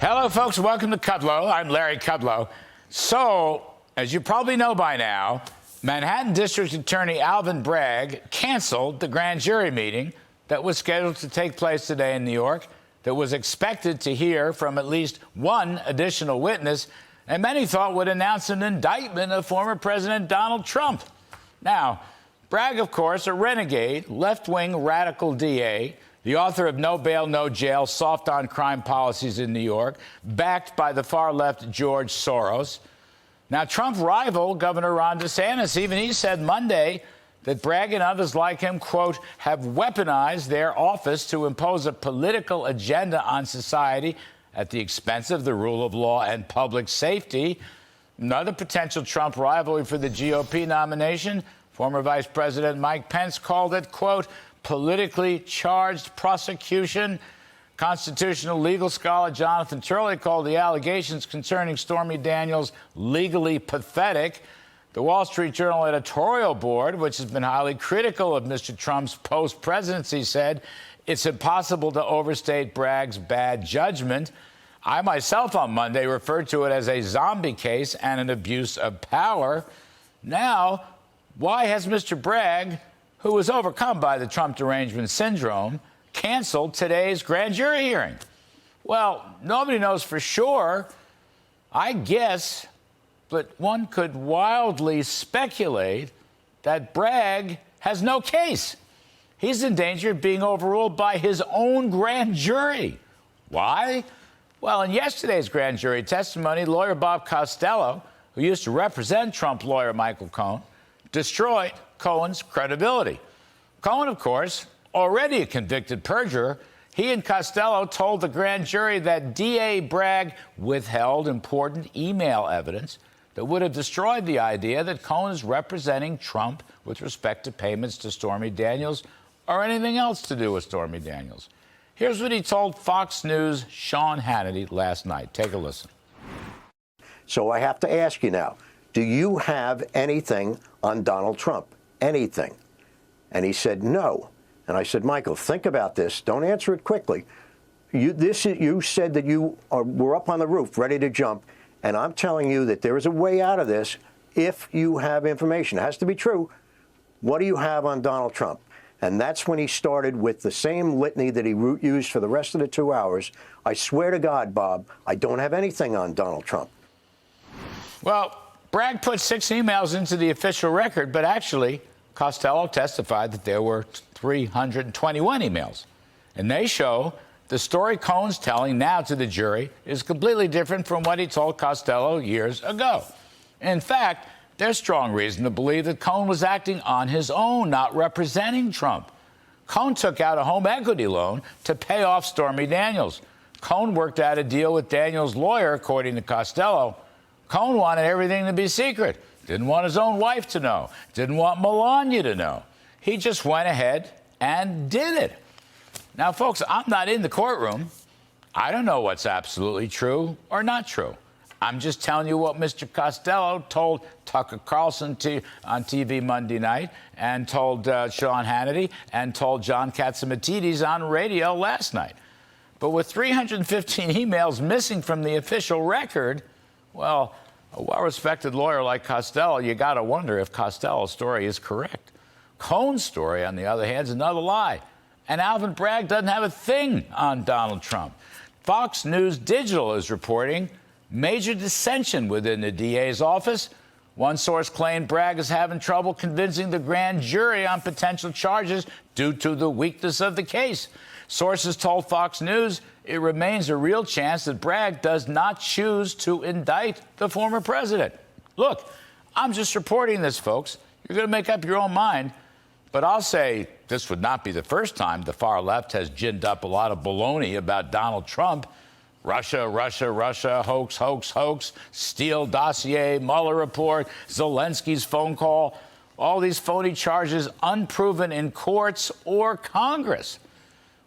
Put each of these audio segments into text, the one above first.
Hello, folks. Welcome to Kudlow. I'm Larry Kudlow. So, as you probably know by now, Manhattan District Attorney Alvin Bragg canceled the grand jury meeting that was scheduled to take place today in New York, that was expected to hear from at least one additional witness, and many thought would announce an indictment of former President Donald Trump. Now, Bragg, of course, a renegade, left-wing radical DA, the author of No Bail, No Jail, Soft on Crime Policies in New York, backed by the far-left George Soros. Now, Trump rival Governor Ron DeSantis, even he said Monday that Bragg and others like him, quote, have weaponized their office to impose a political agenda on society at the expense of the rule of law and public safety. Another potential Trump rivalry for the GOP nomination, former Vice President Mike Pence called it, quote, politically charged prosecution. Constitutional legal scholar Jonathan Turley called the allegations concerning Stormy Daniels legally pathetic. The Wall Street Journal editorial board, which has been highly critical of Mr. Trump's post-presidency, said it's impossible to overstate Bragg's bad judgment. I myself on Monday referred to it as a zombie case and an abuse of power. Now, why has Mr. Bragg, who was overcome by the Trump derangement syndrome, canceled today's grand jury hearing? Well, nobody knows for sure, I guess, but one could wildly speculate that Bragg has no case. He's in danger of being overruled by his own grand jury. Why? Well, in yesterday's grand jury testimony, lawyer Bob Costello, who used to represent Trump lawyer Michael Cohen, destroyed Cohen's credibility. Cohen, of course, already a convicted perjurer, he and Costello told the grand jury that DA Bragg withheld important email evidence that would have destroyed the idea that Cohen is representing Trump with respect to payments to Stormy Daniels or anything else to do with Stormy Daniels. Here's what he told Fox News' Sean Hannity last night. Take a listen. So I have to ask you now, do you have anything on Donald Trump? Anything? And he said no. And I said, Michael, think about this. Don't answer it quickly. You said that you were up on the roof, ready to jump. And I'm telling you that there is a way out of this if you have information. It has to be true. What do you have on Donald Trump? And that's when he started with the same litany that he used for the rest of the 2 hours. I swear to God, Bob, I don't have anything on Donald Trump. Well, Bragg put 6 emails into the official record, but actually Costello testified that there were 321 emails. And they show the story Cohen's telling now to the jury is completely different from what he told Costello years ago. In fact, there's strong reason to believe that Cohen was acting on his own, not representing Trump. Cohen took out a home equity loan to pay off Stormy Daniels. Cohen worked out a deal with Daniels' lawyer, according to Costello. Cohen wanted everything to be secret. Didn't want his own wife to know. Didn't want Melania to know. He just went ahead and did it. Now, folks, I'm not in the courtroom. I don't know what's absolutely true or not true. I'm just telling you what Mr. Costello told Tucker Carlson on TV Monday night, and told Sean Hannity, and told John Catsimatidis on radio last night. But with 315 emails missing from the official record, well, a well-respected lawyer like Costello, you got to wonder if Costello's story is correct. Cohen's story, on the other hand, is another lie. And Alvin Bragg doesn't have a thing on Donald Trump. Fox News Digital is reporting major dissension within the DA's office. One source claimed Bragg is having trouble convincing the grand jury on potential charges due to the weakness of the case. Sources told Fox News it remains a real chance that Bragg does not choose to indict the former president. Look, I'm just reporting this, folks. You're going to make up your own mind. But I'll say this would not be the first time the far left has ginned up a lot of baloney about Donald Trump. Russia, Russia, Russia, hoax, hoax, hoax, Steele dossier, Mueller report, Zelensky's phone call. All these phony charges unproven in courts or Congress.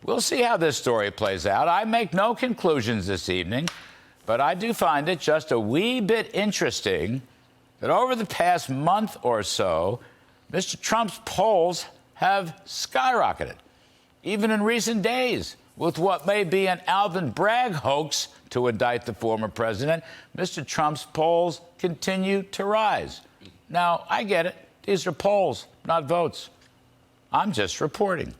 We'll see how this story plays out. I make no conclusions this evening, but I do find it just a wee bit interesting that over the past month or so, Mr. Trump's polls have skyrocketed. Even in recent days, with what may be an Alvin Bragg hoax to indict the former president, Mr. Trump's polls continue to rise. Now, I get it. These are polls, not votes. I'm just reporting.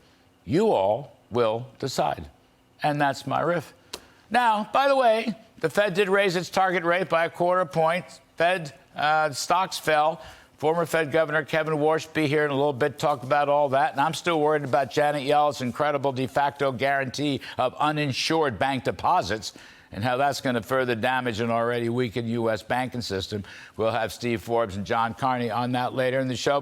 You all will decide. And that's my riff. Now, by the way, the Fed did raise its target rate by 1/4 point. Fed stocks fell. Former Fed Governor Kevin Warsh be here in a little bit, talk about all that. And I'm still worried about Janet Yellen's incredible de facto guarantee of uninsured bank deposits and how that's going to further damage an already weakened U.S. banking system. We'll have Steve Forbes and John Carney on that later in the show.